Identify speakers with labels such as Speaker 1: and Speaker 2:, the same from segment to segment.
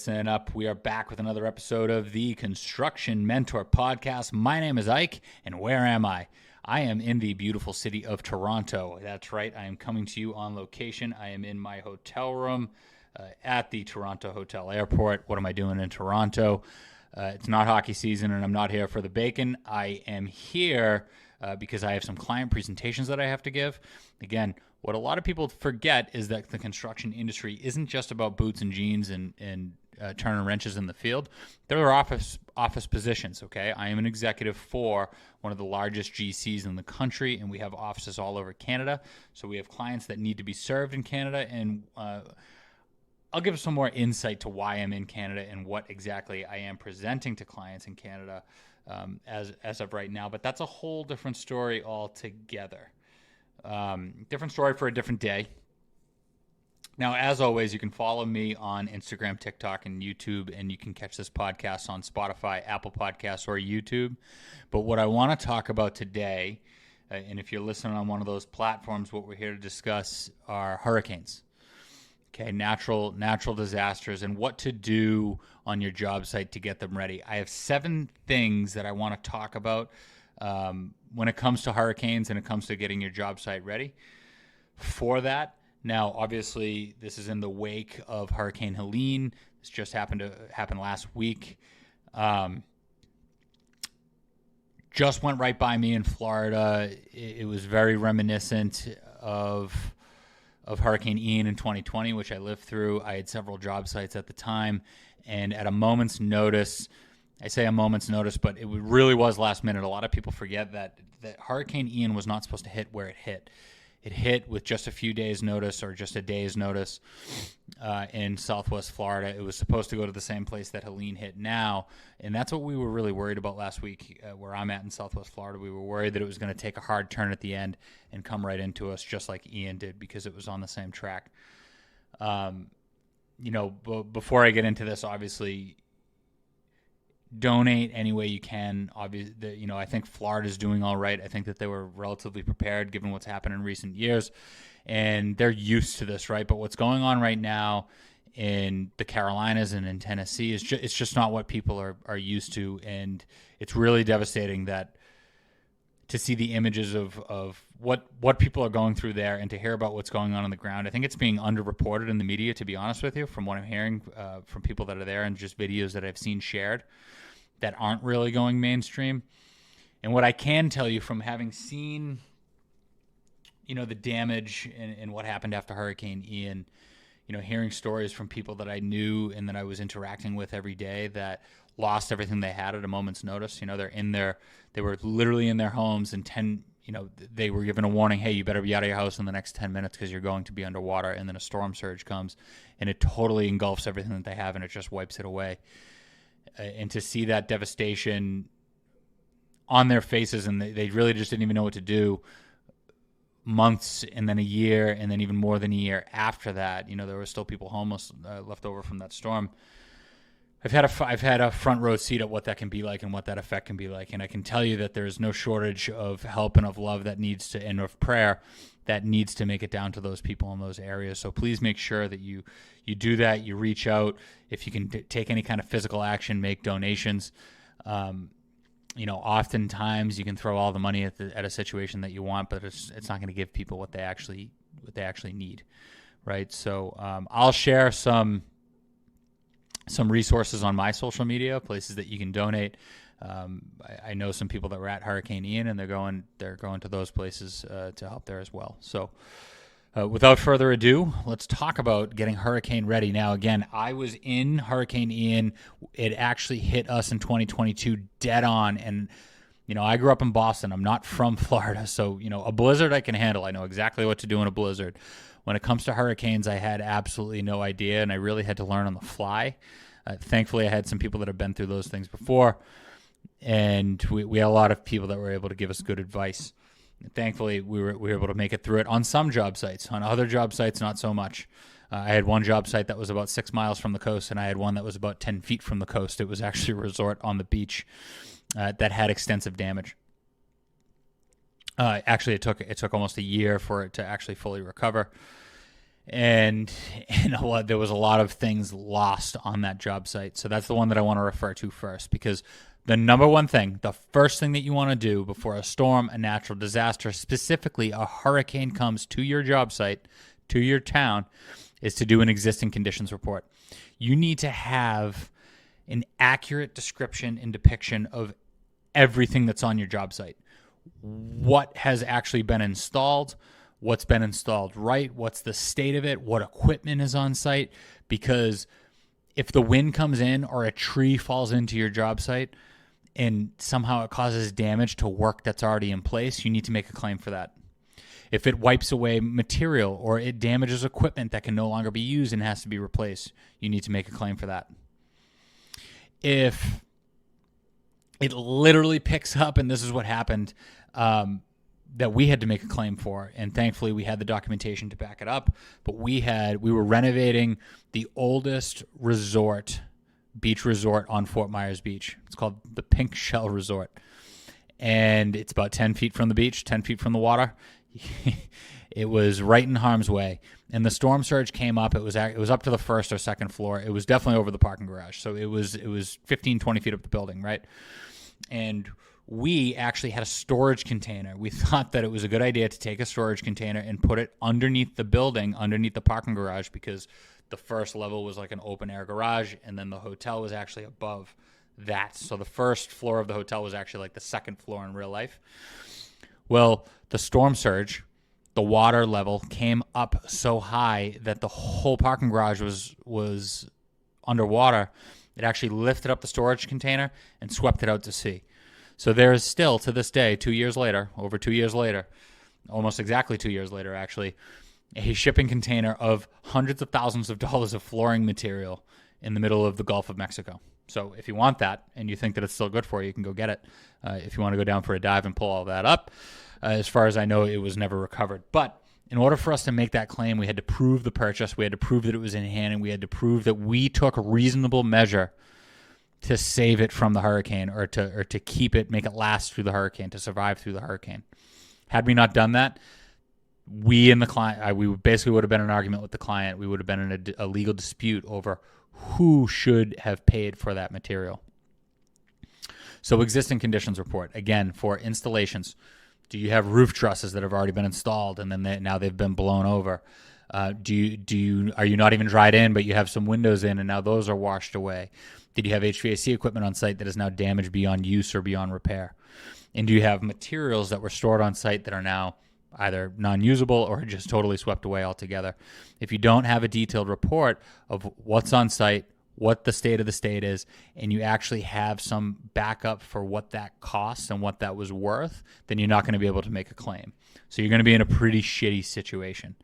Speaker 1: Listen up. We are back with another episode of the Construction Mentor Podcast. My name is Ike, and where am I? I am in the beautiful city of Toronto. That's right. I am coming to you on location. I am in my hotel room at the Toronto Hotel Airport. What am I doing in Toronto? It's not hockey season, and I'm not here for the bacon. I am here because I have some client presentations that I have to give. Again, what a lot of people forget is that the construction industry isn't just about boots and jeans and turning wrenches in the field. There are office positions, okay? I am an executive for one of the largest GCs in the country, and we have offices all over Canada. So we have clients that need to be served in Canada, and I'll give some more insight to why I'm in Canada and what exactly I am presenting to clients in Canada as of right now. But that's a whole different story altogether. Different story for a different day. Now, as always, you can follow me on Instagram, TikTok, and YouTube, and you can catch this podcast on Spotify, Apple Podcasts, or YouTube. But what I want to talk about today, and if you're listening on one of those platforms, what we're here to discuss are hurricanes. Okay, natural disasters and what to do on your job site to get them ready. I have 7 things that I want to talk about when it comes to hurricanes and it comes to getting your job site ready for that. Now, obviously, this is in the wake of Hurricane Helene. This just happened last week. Just went right by me in Florida. It was very reminiscent of Hurricane Ian in 2020, which I lived through. I had several job sites at the time, and at a moment's notice, I say a moment's notice, but it really was last minute. A lot of people forget that Hurricane Ian was not supposed to hit where it hit. It hit with just a few days' notice or just a day's notice in Southwest Florida. It was supposed to go to the same place that Helene hit now, and that's what we were really worried about last week where I'm at in Southwest Florida. We were worried that it was going to take a hard turn at the end and come right into us just like Ian did because it was on the same track. Before I get into this, obviously, donate any way you can. Obviously, I think Florida's doing all right. I think that they were relatively prepared given what's happened in recent years, and they're used to this, right? But what's going on right now in the Carolinas and in Tennessee is it's just not what people are used to, and it's really devastating that to see the images of what people are going through there and to hear about what's going on the ground. I think it's being underreported in the media, to be honest with you, from what I'm hearing from people that are there and just videos that I've seen shared that aren't really going mainstream. And what I can tell you from having seen, the damage and what happened after Hurricane Ian, hearing stories from people that I knew and that I was interacting with every day that lost everything they had at a moment's notice. They were literally in their homes and they were given a warning, hey, you better be out of your house in the next 10 minutes because you're going to be underwater. And then a storm surge comes and it totally engulfs everything that they have and it just wipes it away. And to see that devastation on their faces, and they really just didn't even know what to do months and then a year and then even more than a year after that. There were still people homeless left over from that storm. I've had a front row seat at what that can be like and what that effect can be like, and I can tell you that there is no shortage of help and of love and of prayer that needs to make it down to those people in those areas. So please make sure that you do that. You reach out. If you can take any kind of physical action, make donations. Oftentimes you can throw all the money at a situation that you want, but it's not going to give people what they actually need, right? So I'll share some resources on my social media, places that you can donate. I know some people that were at Hurricane Ian, and they're going to those places to help there as well. So without further ado, let's talk about getting hurricane ready. Now, again, I was in Hurricane Ian. It actually hit us in 2022 dead on, and I grew up in Boston. I'm not from Florida, so a blizzard I can handle. I know exactly what to do in a blizzard. When it comes to hurricanes, I had absolutely no idea, and I really had to learn on the fly. Thankfully, I had some people that have been through those things before, and we had a lot of people that were able to give us good advice. And thankfully, we were able to make it through it on some job sites. On other job sites, not so much. I had one job site that was about 6 miles from the coast, and I had one that was about 10 feet from the coast. It was actually a resort on the beach that had extensive damage. Actually, it took almost a year for it to actually fully recover. And there was a lot of things lost on that job site. So that's the one that I want to refer to first, because the number one thing, the first thing that you want to do before a storm, a natural disaster, specifically a hurricane comes to your job site, to your town, is to do an existing conditions report. You need to have an accurate description and depiction of everything that's on your job site. What has actually been installed, what's been installed right, what's the state of it, what equipment is on site. Because if the wind comes in or a tree falls into your job site and somehow it causes damage to work that's already in place, you need to make a claim for that. If it wipes away material or it damages equipment that can no longer be used and has to be replaced, you need to make a claim for that. If it literally picks up, and this is what happened, that we had to make a claim for, and thankfully we had the documentation to back it up, but we were renovating the oldest beach resort on Fort Myers Beach. It's called the Pink Shell Resort, and it's about 10 feet from the beach, 10 feet from the water. It was right in harm's way, and the storm surge came up. It was up to the first or second floor. It was definitely over the parking garage, so it was 15, 20 feet up the building, right? And we actually had a storage container. We thought that it was a good idea to take a storage container and put it underneath the building, underneath the parking garage, because the first level was like an open air garage, and then the hotel was actually above that. So the first floor of the hotel was actually like the second floor in real life. Well, the storm surge, the water level came up so high that the whole parking garage was underwater. It actually lifted up the storage container and swept it out to sea. So there is still, to this day, 2 years later, over 2 years later, almost exactly 2 years later, actually, a shipping container of hundreds of thousands of dollars of flooring material in the middle of the Gulf of Mexico. So if you want that and you think that it's still good for you, you can go get it. If you want to go down for a dive and pull all that up, as far as I know, it was never recovered. But in order for us to make that claim, we had to prove the purchase. We had to prove that it was in hand, and we had to prove that we took a reasonable measure to save it from the hurricane, or to keep it, make it last through the hurricane, to survive through the hurricane. Had we not done that, we and the client, we basically would have been in an argument with the client. We would have been in a legal dispute over who should have paid for that material. So existing conditions report, again, for installations. Do you have roof trusses that have already been installed and then now they've been blown over? Are you not even dried in, but you have some windows in and now those are washed away? Did you have HVAC equipment on site that is now damaged beyond use or beyond repair? And do you have materials that were stored on site that are now either non-usable or just totally swept away altogether? If you don't have a detailed report of what's on site, what the state of the state is, and you actually have some backup for what that costs and what that was worth, then you're not going to be able to make a claim. So you're going to be in a pretty shitty situation,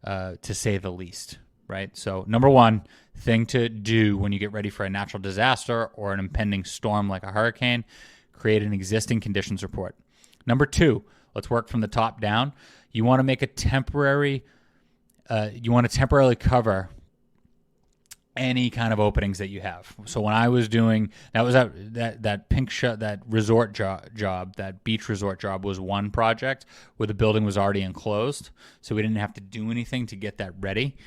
Speaker 1: to say the least, right? So number one thing to do when you get ready for a natural disaster or an impending storm like a hurricane, create an existing conditions report. Number two, let's work from the top down. You want to make a temporarily cover any kind of openings that you have. So when I was doing, that pink shut, that resort job, that beach resort job was one project where the building was already enclosed. So we didn't have to do anything to get that ready.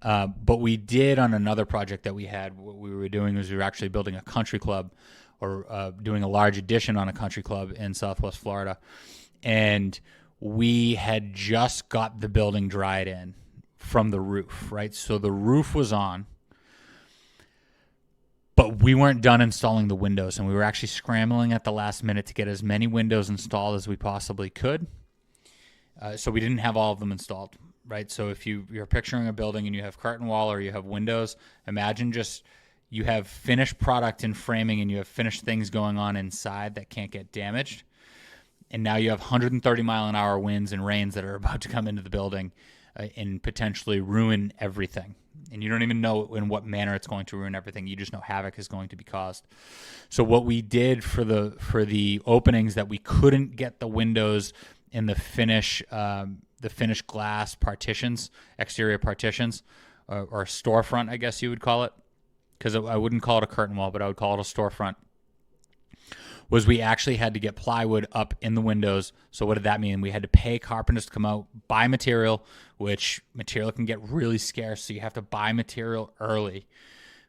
Speaker 1: But we did on another project that we had. What we were doing was we were actually building a country club, or doing a large addition on a country club in Southwest Florida. And we had just got the building dried in from the roof, right? So the roof was on, but we weren't done installing the windows, and we were actually scrambling at the last minute to get as many windows installed as we possibly could. So we didn't have all of them installed, right? So if you're picturing a building and you have curtain wall or you have windows, imagine just you have finished product in framing and you have finished things going on inside that can't get damaged. And now you have 130 mile an hour winds and rains that are about to come into the building and potentially ruin everything. And you don't even know in what manner it's going to ruin everything. You just know havoc is going to be caused. So what we did for the openings that we couldn't get the windows and the finish glass partitions, exterior partitions, or storefront, I guess you would call it, because I wouldn't call it a curtain wall, but I would call it a storefront. was we actually had to get plywood up in the windows. So what did that mean? We had to pay carpenters to come out, buy material, which material can get really scarce. So you have to buy material early,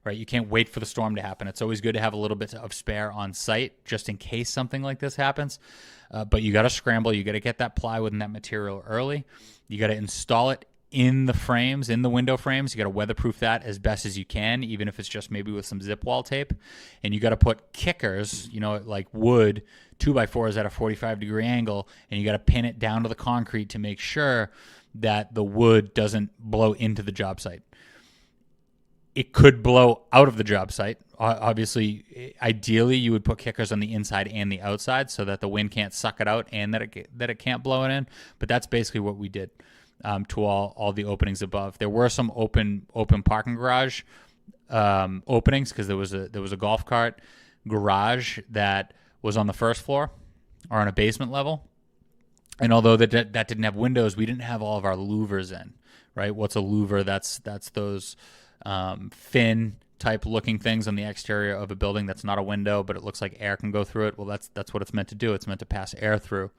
Speaker 1: right? You can't wait for the storm to happen. It's always good to have a little bit of spare on site just in case something like this happens. But you got to scramble. You got to get that plywood and that material early. You got to install it in the frames, in the window frames. You got to weatherproof that as best as you can, even if it's just maybe with some zip wall tape. And you got to put kickers, like wood, 2x4s at a 45-degree angle, and you got to pin it down to the concrete to make sure that the wood doesn't blow into the job site. It could blow out of the job site. Obviously, ideally, you would put kickers on the inside and the outside so that the wind can't suck it out and that it can't blow it in. But that's basically what we did to all the openings above. There were some open parking garage openings because there was a golf cart garage that was on the first floor or on a basement level. And although that didn't have windows, we didn't have all of our louvers in, right? What's a louver? That's those fin type looking things on the exterior of a building that's not a window, but it looks like air can go through it. Well, that's what it's meant to do. It's meant to pass air through.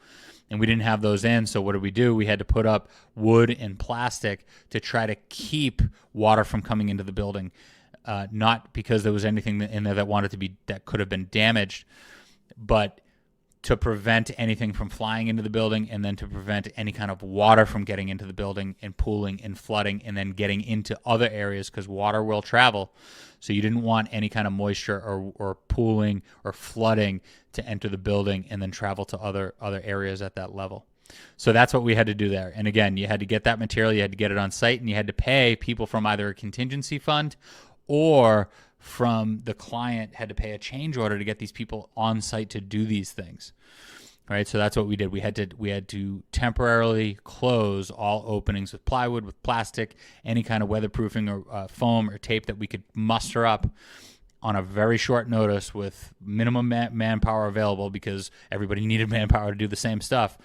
Speaker 1: And we didn't have those in, so what did we do? We had to put up wood and plastic to try to keep water from coming into the building. Not because there was anything in there that could have been damaged, but to prevent anything from flying into the building, and then to prevent any kind of water from getting into the building and pooling and flooding and then getting into other areas, because water will travel. So you didn't want any kind of moisture or pooling or flooding to enter the building and then travel to other areas at that level. So that's what we had to do there. And again, you had to get that material, you had to get it on site, and you had to pay people from either a contingency fund or from the client had to pay a change order to get these people on site to do these things. All right, so that's what we did. We had to temporarily close all openings with plywood, with plastic, any kind of weatherproofing or foam or tape that we could muster up on a very short notice with minimum manpower available, because everybody needed manpower to do the same stuff,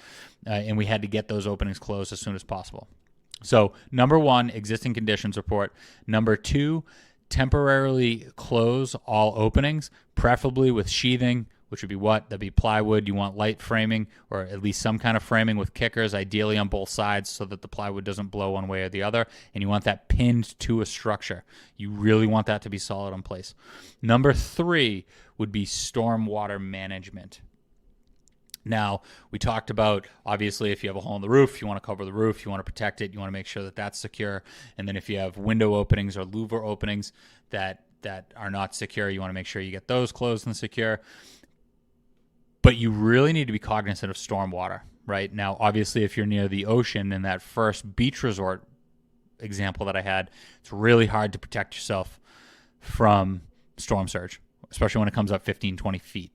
Speaker 1: and we had to get those openings closed as soon as possible. So number one, existing conditions report. Number two, temporarily close all openings, preferably with sheathing, which would be what? That'd be plywood. You want light framing, or at least some kind of framing with kickers, ideally on both sides, so that the plywood doesn't blow one way or the other. And you want that pinned to a structure. You really want that to be solid in place. Number three would be stormwater management. Now, we talked about, obviously, if you have a hole in the roof, you want to cover the roof, you want to protect it, you want to make sure that that's secure. And then if you have window openings or louver openings that are not secure, you want to make sure you get those closed and secure. But you really need to be cognizant of stormwater, right? Now, obviously, if you're near the ocean, in that first beach resort example that I had, it's really hard to protect yourself from storm surge, especially when it comes up 15, 20 feet.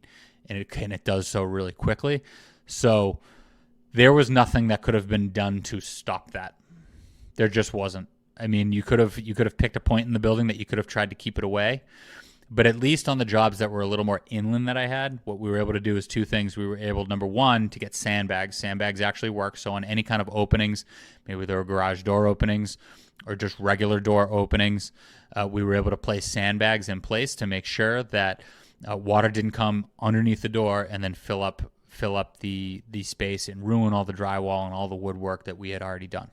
Speaker 1: And it does so really quickly. So there was nothing that could have been done to stop that. There just wasn't. I mean, you could have picked a point in the building that you could have tried to keep it away. But at least on the jobs that were a little more inland that I had, what we were able to do is two things. We were able, number one, to get sandbags. Sandbags actually work. So on any kind of openings, maybe there were garage door openings or just regular door openings, we were able to place sandbags in place to make sure that water didn't come underneath the door and then fill up the space and ruin all the drywall and all the woodwork that we had already done.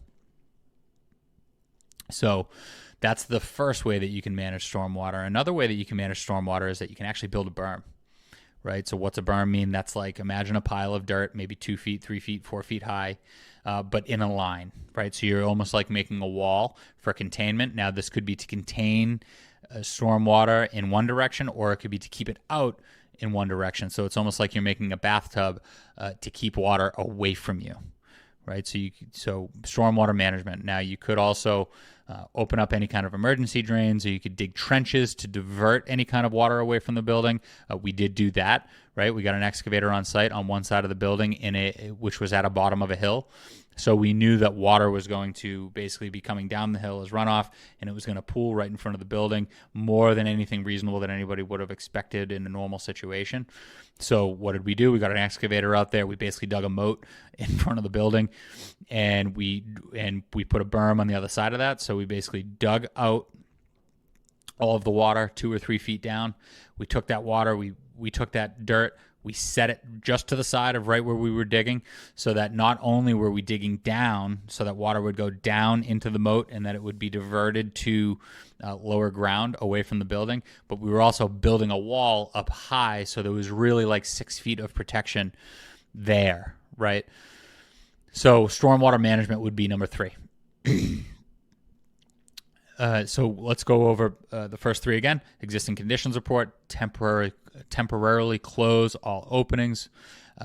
Speaker 1: So that's the first way that you can manage stormwater. Another way that you can manage stormwater is that you can actually build a berm, right? So what's a berm mean? That's like, imagine a pile of dirt, maybe 2 feet, 3 feet, 4 feet high, but in a line, right? So you're almost like making a wall for containment. Now, this could be to contain stormwater in one direction, or it could be to keep it out in one direction. So it's almost like you're making a bathtub to keep water away from you, right? So stormwater management. Now, you could also open up any kind of emergency drains, or you could dig trenches to divert any kind of water away from the building. We did do that, right? We got an excavator on site on one side of the building which was at a bottom of a hill. So we knew that water was going to basically be coming down the hill as runoff, and it was going to pool right in front of the building, more than anything reasonable that anybody would have expected in a normal situation. So what did we do? We got an excavator out there. We basically dug a moat in front of the building, and we put a berm on the other side of that. So we basically dug out all of the water 2 or 3 feet down. We took that water, we took that dirt, We set it just to the side of right where we were digging, so that not only were we digging down so that water would go down into the moat and that it would be diverted to lower ground away from the building, but we were also building a wall up high, so there was really like 6 feet of protection there, right? So stormwater management would be number 3. So let's go over the first 3 again. Existing conditions report, temporarily close all openings,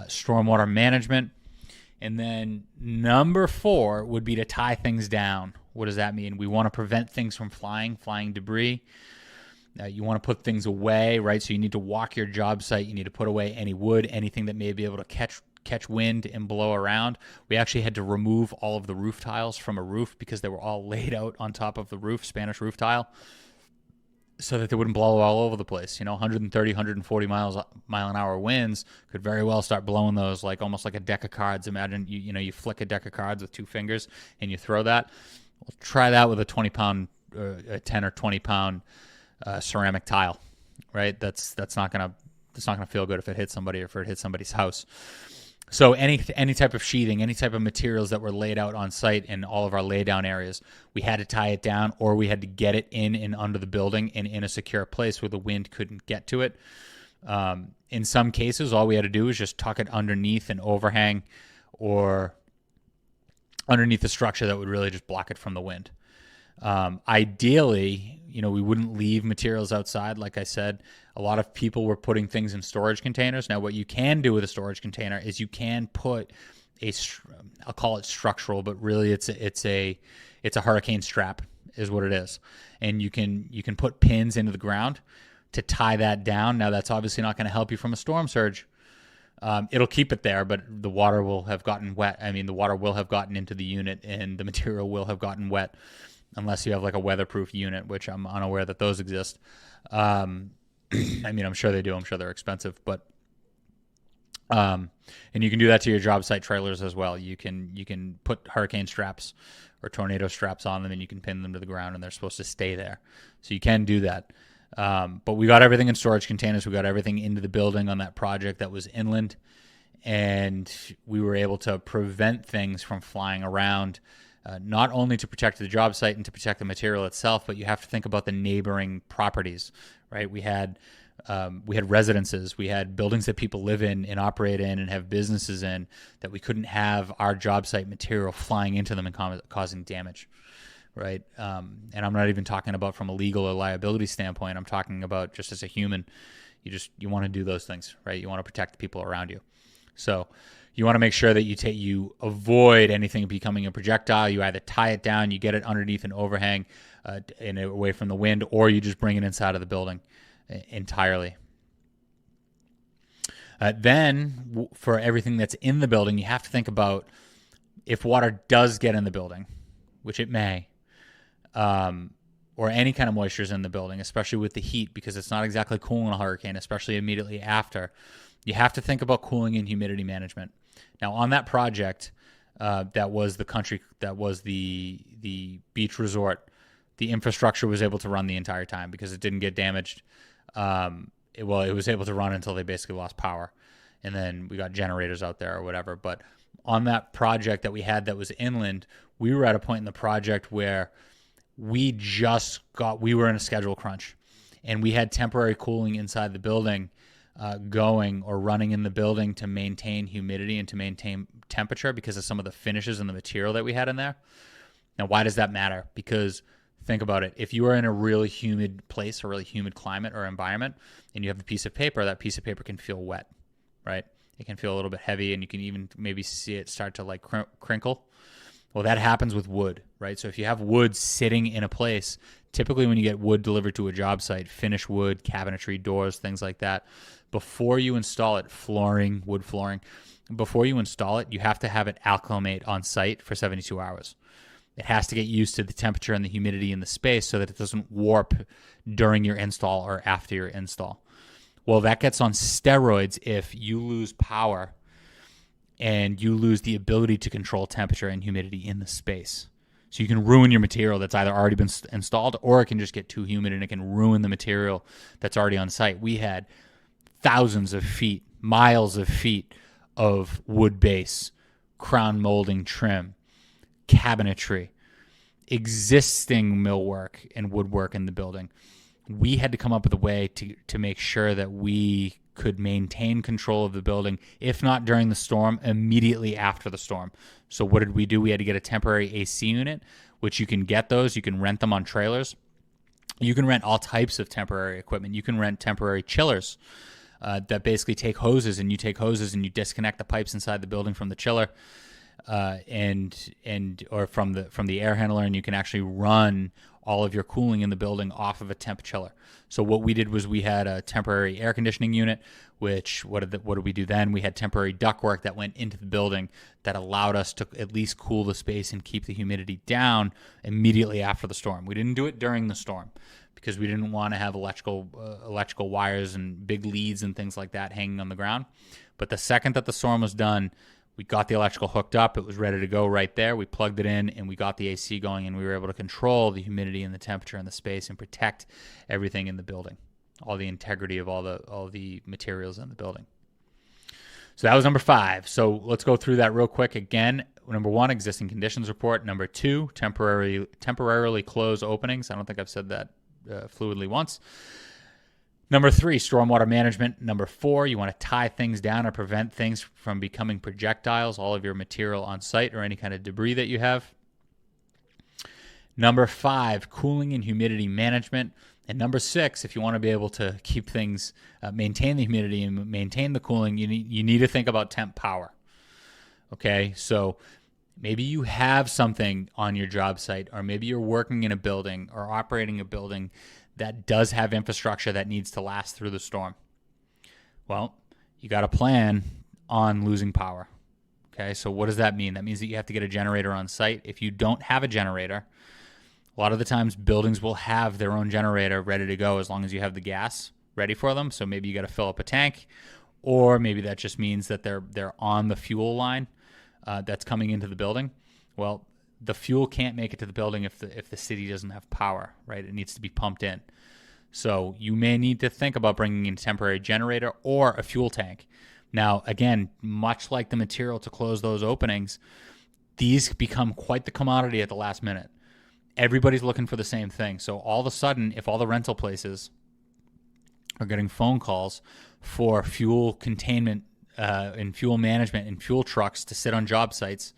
Speaker 1: stormwater management. And then number 4 would be to tie things down. What does that mean? We want to prevent things from flying debris. You want to put things away, right? So you need to walk your job site. You need to put away any wood, anything that may be able to catch wind and blow around. We actually had to remove all of the roof tiles from a roof because they were all laid out on top of the roof, Spanish roof tile, so that they wouldn't blow all over the place. 130, 140 mile an hour winds could very well start blowing those like almost like a deck of cards. Imagine you flick a deck of cards with 2 fingers and you throw that. Well, try that with a 20-pound, a 10 or 20-pound ceramic tile, right? That's not gonna feel good if it hits somebody or if it hits somebody's house. So any type of sheathing, any type of materials that were laid out on site in all of our laydown areas, we had to tie it down, or we had to get it in and under the building and in a secure place where the wind couldn't get to it. In some cases, all we had to do was just tuck it underneath an overhang or underneath the structure that would really just block it from the wind. Ideally, we wouldn't leave materials outside. Like I said, a lot of people were putting things in storage containers. Now, what you can do with a storage container is you can put I'll call it structural, but really it's a hurricane strap is what it is. And you can put pins into the ground to tie that down. Now, that's obviously not going to help you from a storm surge. It'll keep it there, but the water will have gotten wet. The water will have gotten into the unit and the material will have gotten wet, unless you have like a weatherproof unit, which I'm unaware that those exist. I'm sure they do. I'm sure they're expensive, but and you can do that to your job site trailers as well. You can put hurricane straps or tornado straps on them, and you can pin them to the ground, and they're supposed to stay there. So you can do that. But we got everything in storage containers. We got everything into the building on that project that was inland, and we were able to prevent things from flying around. Not only to protect the job site and to protect the material itself, but you have to think about the neighboring properties, right? We had residences, we had buildings that people live in and operate in and have businesses in, that we couldn't have our job site material flying into them and causing damage, right? And I'm not even talking about from a legal or liability standpoint. I'm talking about just as a human. You want to do those things, right? You want to protect the people around you. So you want to make sure that you avoid anything becoming a projectile. You either tie it down, you get it underneath an overhang and away from the wind, or you just bring it inside of the building entirely. Then for everything that's in the building, you have to think about if water does get in the building, which it may, or any kind of moisture is in the building, especially with the heat, because it's not exactly cool in a hurricane, especially immediately after. You have to think about cooling and humidity management. Now, on that project, that was the beach resort, the infrastructure was able to run the entire time because it didn't get damaged. It was able to run until they basically lost power, and then we got generators out there or whatever. But on that project that we had that was inland, we were at a point in the project where we were in a schedule crunch, and we had temporary cooling inside the building going or running in the building to maintain humidity and to maintain temperature because of some of the finishes and the material that we had in there. Now, why does that matter? Because think about it. If you are in a really humid place, a really humid climate or environment, and you have a piece of paper, that piece of paper can feel wet, right? It can feel a little bit heavy, and you can even maybe see it start to like crinkle. Well, that happens with wood, right? So if you have wood sitting in a place, typically when you get wood delivered to a job site, finished wood, cabinetry, doors, things like that, before you install it, wood flooring, before you install it, you have to have it acclimate on site for 72 hours. It has to get used to the temperature and the humidity in the space so that it doesn't warp during your install or after your install. Well, that gets on steroids if you lose power and you lose the ability to control temperature and humidity in the space. So you can ruin your material that's either already been installed, or it can just get too humid and it can ruin the material that's already on site. We had thousands of feet, miles of feet of wood base, crown molding trim, cabinetry, existing millwork and woodwork in the building. We had to come up with a way to make sure that we could maintain control of the building, if not during the storm, immediately after the storm. So what did we do? We had to get a temporary AC unit, which you can get those. You can rent them on trailers. You can rent all types of temporary equipment. You can rent temporary chillers that basically take hoses, and you take hoses and you disconnect the pipes inside the building from the chiller or from the air handler, and you can actually run all of your cooling in the building off of a temp chiller. So what we did was we had a temporary air conditioning unit, which what did we do then? We had temporary ductwork that went into the building that allowed us to at least cool the space and keep the humidity down immediately after the storm. We didn't do it during the storm because we didn't want to have electrical wires and big leads and things like that hanging on the ground. But the second that the storm was done, we got the electrical hooked up. It was ready to go right there. We plugged it in, and we got the AC going, and we were able to control the humidity and the temperature in the space and protect everything in the building, all the integrity of all the materials in the building. So that was number 5. So let's go through that real quick again. Number 1, existing conditions report. Number 2, temporarily close openings. I don't think I've said that fluidly once. Number 3, stormwater management. Number 4, you want to tie things down or prevent things from becoming projectiles, all of your material on site or any kind of debris that you have. Number 5, cooling and humidity management. And number 6, if you want to be able to keep things, maintain the humidity and maintain the cooling, you need to think about temp power. Okay, so maybe you have something on your job site, or maybe you're working in a building or operating a building that does have infrastructure that needs to last through the storm. Well, you got to plan on losing power. Okay, so what does that mean? That means that you have to get a generator on site. If you don't have a generator, a lot of the times buildings will have their own generator ready to go as long as you have the gas ready for them. So maybe you got to fill up a tank, or maybe that just means that they're on the fuel line that's coming into the building. Well, the fuel can't make it to the building if the city doesn't have power, right? It needs to be pumped in. So you may need to think about bringing in a temporary generator or a fuel tank. Now, again, much like the material to close those openings, these become quite the commodity at the last minute. Everybody's looking for the same thing. So all of a sudden, if all the rental places are getting phone calls for fuel containment and fuel management and fuel trucks to sit on job sites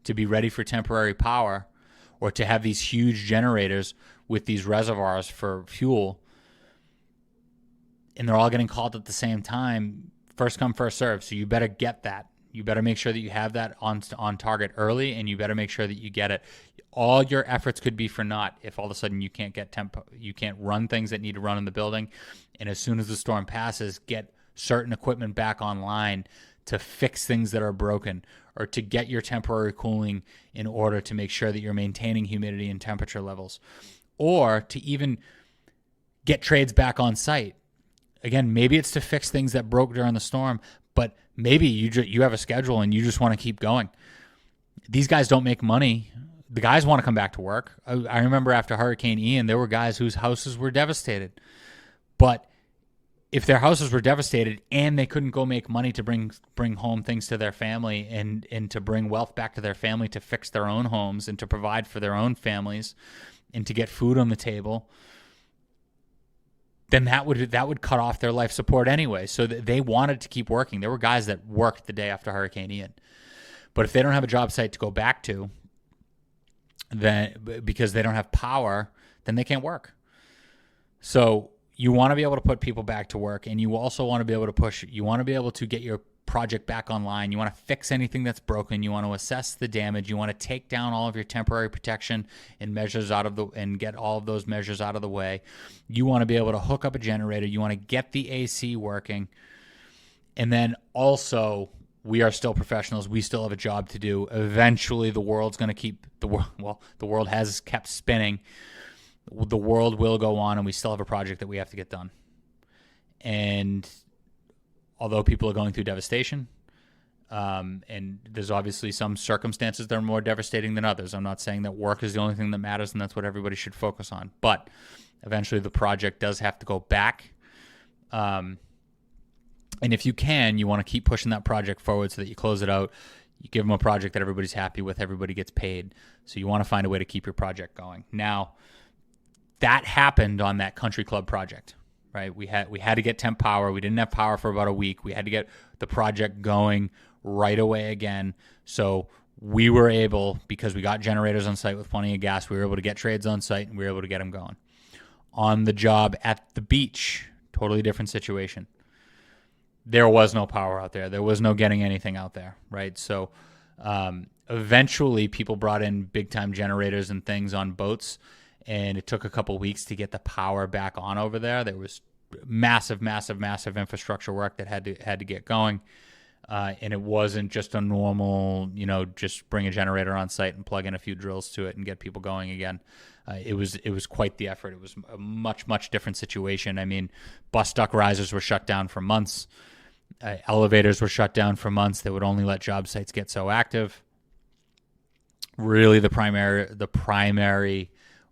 Speaker 1: to be ready for temporary power, or to have these huge generators with these reservoirs for fuel, and they're all getting called at the same time, first come, first serve. So you better get that. You better make sure that you have that on target early, and you better make sure that you get it. All your efforts could be for naught if all of a sudden you can't get you can't run things that need to run in the building, and as soon as the storm passes, get certain equipment back online to fix things that are broken, or to get your temporary cooling in order to make sure that you're maintaining humidity and temperature levels, or to even get trades back on site. Again, maybe it's to fix things that broke during the storm, but maybe you have a schedule and you just want to keep going. These guys don't make money. The guys want to come back to work. I remember after Hurricane Ian, there were guys whose houses were devastated. But if their houses were devastated and they couldn't go make money to bring home things to their family and to bring wealth back to their family, to fix their own homes and to provide for their own families and to get food on the table, then that would cut off their life support anyway. So they wanted to keep working. There were guys that worked the day after Hurricane Ian. But if they don't have a job site to go back to, then because they don't have power, then they can't work. So you want to be able to put people back to work, and you also want to be able to push. You want to be able to get your project back online. You want to fix anything that's broken. You want to assess the damage. You want to take down all of your temporary protection and measures and get all of those measures out of the way. You want to be able to hook up a generator. You want to get the AC working. And then also, we are still professionals. We still have a job to do. Eventually, the world's going to keep the world has kept spinning. The world will go on, and we still have a project that we have to get done. And although people are going through devastation, and there's obviously some circumstances that are more devastating than others. I'm not saying that work is the only thing that matters and that's what everybody should focus on. But eventually the project does have to go back. And And if you can, you want to keep pushing that project forward so that you close it out. You give them a project that everybody's happy with, everybody gets paid. So you want to find a way to keep your project going. Now, that happened on that country club project, right? We had to get temp power. We didn't have power for about a week. We had to get the project going right away again. So we were able, because we got generators on site with plenty of gas, we were able to get trades on site and we were able to get them going. On the job at the beach, totally different situation. There was no power out there. There was no getting anything out there, right? So eventually people brought in big-time generators and things on boats, and it took a couple weeks to get the power back on over there. There was massive infrastructure work that had to get going, and it wasn't just a normal, just bring a generator on site and plug in a few drills to it and get people going again. It was quite the effort. It was a much different situation. I mean, bus duct risers were shut down for months. Elevators were shut down for months. They would only let job sites get so active. Really, the primary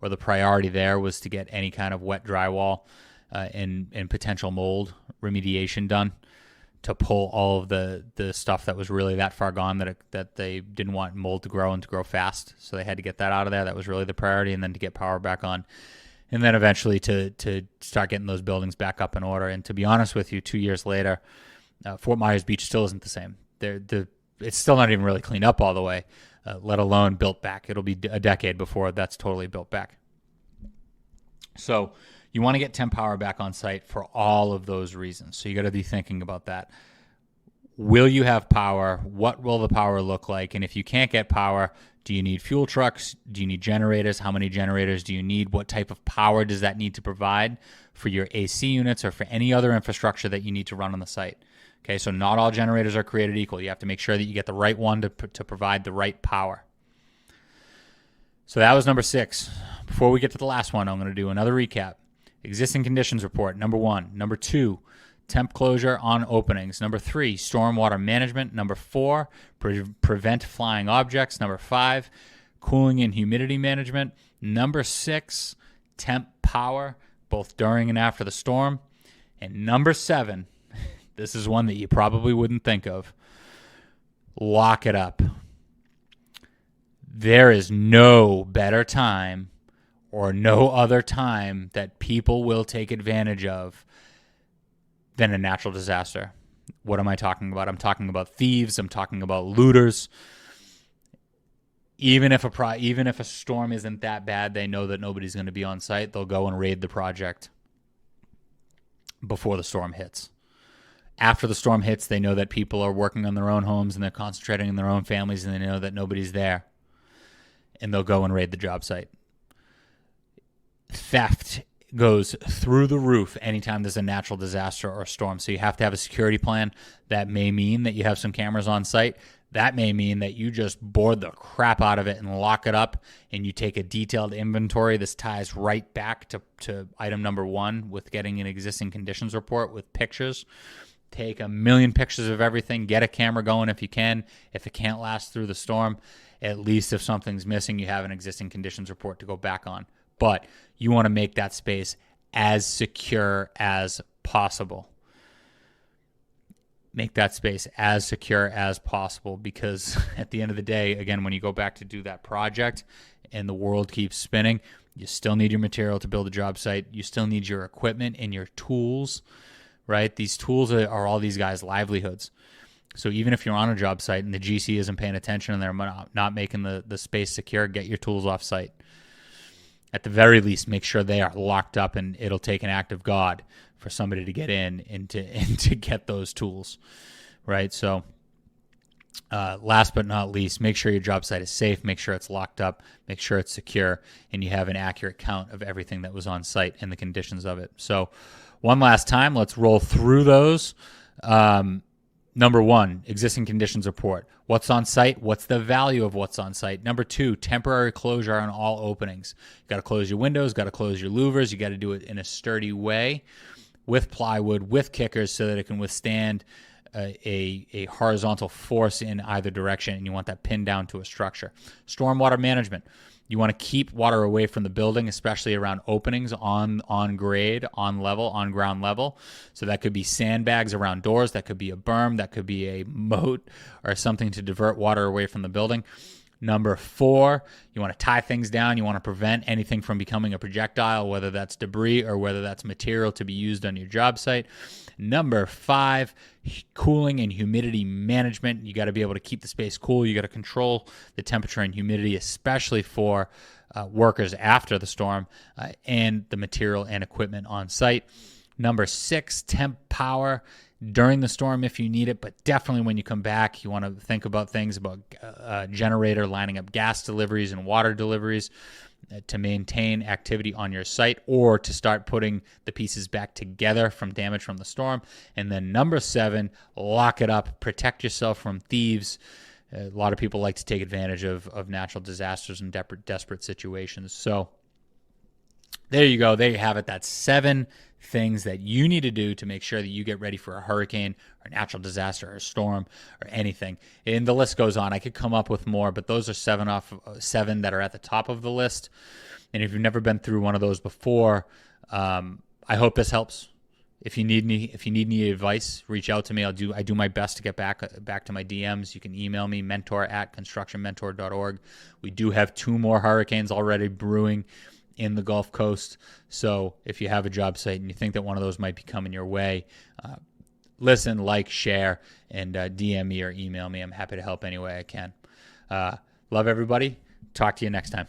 Speaker 1: or the priority there was to get any kind of wet drywall and potential mold remediation done to pull all of the stuff that was really that far gone that they didn't want mold to grow and to grow fast. So they had to get that out of there. That was really the priority, and then to get power back on. And then eventually to start getting those buildings back up in order. And to be honest with you, 2 years later, Fort Myers Beach still isn't the same. It's still not even really cleaned up all the way, let alone built back. It'll be a decade before that's totally built back. So you want to get temp power back on site for all of those reasons. So you got to be thinking about that. Will you have power? What will the power look like? And if you can't get power, do you need fuel trucks? Do you need generators? How many generators do you need? What type of power does that need to provide for your AC units or for any other infrastructure that you need to run on the site? Okay, so not all generators are created equal. You have to make sure that you get the right one to provide the right power. So that was number 6. Before we get to the last one, I'm going to do another recap. Existing conditions report, number 1. Number 2, temp closure on openings. Number 3, stormwater management. Number 4, prevent flying objects. Number 5, cooling and humidity management. Number 6, temp power, both during and after the storm. And number 7, this is one that you probably wouldn't think of, lock it up. There is no better time or no other time that people will take advantage of than a natural disaster. What am I talking about? I'm talking about thieves. I'm talking about looters. Even if a storm isn't that bad, they know that nobody's going to be on site. They'll go and raid the project before the storm hits. After the storm hits, they know that people are working on their own homes and they're concentrating on their own families, and they know that nobody's there. And they'll go and raid the job site. Theft goes through the roof anytime there's a natural disaster or a storm. So you have to have a security plan. That may mean that you have some cameras on site. That may mean that you just board the crap out of it and lock it up, and you take a detailed inventory. This ties right back to item number 1 with getting an existing conditions report with pictures. Take a million pictures of everything. Get a camera going if you can. If it can't last through the storm, at least if something's missing, you have an existing conditions report to go back on. But you want to make that space as secure as possible. Make that space as secure as possible, because at the end of the day, again, when you go back to do that project and the world keeps spinning, you still need your material to build a job site. You still need your equipment and your tools, right? These tools are all these guys' livelihoods. So even if you're on a job site and the GC isn't paying attention and they're not making the space secure, get your tools off site. At the very least, make sure they are locked up, and it'll take an act of God for somebody to get in and to get those tools, right? So last but not least, make sure your job site is safe, make sure it's locked up, make sure it's secure, and you have an accurate count of everything that was on site and the conditions of it. So one last time, let's roll through those. Number 1, existing conditions report. What's on site? What's the value of what's on site? Number 2, temporary closure on all openings. You got to close your windows, got to close your louvers. You got to do it in a sturdy way with plywood, with kickers, so that it can withstand a horizontal force in either direction, and you want that pinned down to a structure. Stormwater management. You want to keep water away from the building, especially around openings on grade, on level, on ground level. So that could be sandbags around doors. That could be a berm. That could be a moat or something to divert water away from the building. Number 4, you want to tie things down. You want to prevent anything from becoming a projectile, whether that's debris or whether that's material to be used on your job site. Number 5, cooling and humidity management. You got to be able to keep the space cool. You got to control the temperature and humidity, especially for workers after the storm and the material and equipment on site. Number 6, temp power during the storm if you need it, but definitely when you come back, you want to think about things about generator lining up gas deliveries and water deliveries to maintain activity on your site or to start putting the pieces back together from damage from the storm. And then number 7, lock it up, protect yourself from thieves. A lot of people like to take advantage of natural disasters and desperate situations. So there you go. There you have it. That's 7 things that you need to do to make sure that you get ready for a hurricane or natural disaster or a storm or anything. And the list goes on. I could come up with more, but those are 7 that are at the top of the list. And if you've never been through one of those before, I hope this helps. If you need any advice, reach out to me. I do my best to get back to my DMs. You can email me, mentor@constructionmentor.org. We do have 2 more hurricanes already brewing in the Gulf Coast. So if you have a job site and you think that one of those might be coming your way, listen, like, share, and DM me or email me. I'm happy to help any way I can. Love everybody. Talk to you next time.